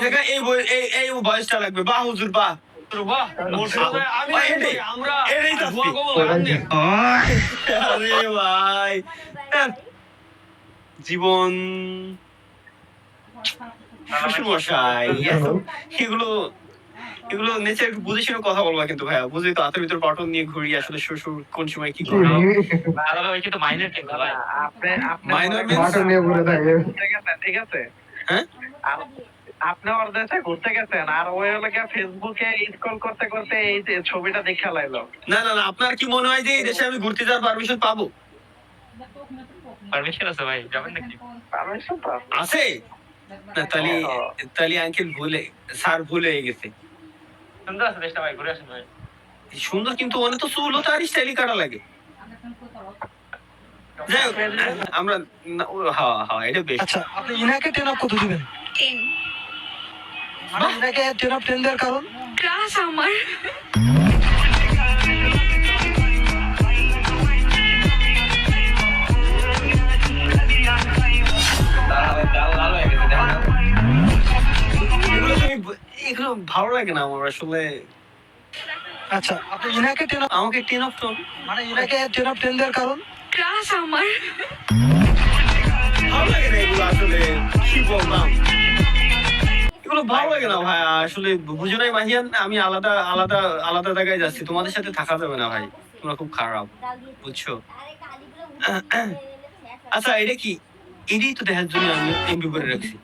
দেখা এই এই ভয়েসটা লাগবে, বাহ হুজুর বাহ। আরে ভাই জীবন শ্বশুরমশাই এগুলো এগুলো নেচার একটু বুঝে শুনে কথা বলবা কিন্তু ভাইয়া, বুঝলি তো হাতের ভিতর বাটন নিয়ে ঘুরি, আসলে শ্বশুর কোন সময় কি করে। কিন্তু মাইনর কিন্তু ভাই মাইনর বাটন নিয়ে ঘুরে থাকে। ঠিক আছে হ্যাঁ আপনি ওর দেশে ঘুরতে গেছেন আর ওই হলো ফেসবুকে স্ক্রল করতে করতে এই যে ছবিটা দেখা লাইলো। না না না, আপনার কি মনে হয় যে এই দেশে আমি ঘুরতে যাওয়ার পারমিশন পাবো? পারমিশন আছে ভাই, যাবেন নাকি? পারমিশন তো আছে না, তাহলে তাহলে আঙ্কেল ভুলে, স্যার ভুলে গেছে। সুন্দর আছে দেশটা ভাই, ঘুরে আসেন ভাই। সুন্দর, কিন্তু অনেক তো চুল তো আর স্টাইলি কাটা লাগে। যাই হোক, আমরা হ্যাঁ হ্যাঁ এটা বেশ। আচ্ছা, আপনি ইনাকে 10 অফ কত দিবেন? 10। মানে ইনাকে 10 অফ 10 দেওয়ার কারণ? ক্রাশ আমার। এগুলো ভালো লাগে না আমার আসলে। আচ্ছা, আপনি ইনাকে 10 অফ, আমাকে 10 অফ টোন, মানে ইনাকে 10 অফ 10 দেওয়ার কারণ? ক্রাশ আমার। ভালো লাগে না এগুলো আসলে, কি বললাম, এগুলো ভালো লাগে না ভাই আসলে। বুঝো নাই মাহিয়ান, আমি আলাদা আলাদা আলাদা জায়গায় যাচ্ছি, তোমাদের সাথে থাকা যাবে না ভাই, তোমরা খুব খারাপ, বুঝছো? আচ্ছা এটা কি, এটাই তো দেখার জন্য আমি এমপি করে রাখছি।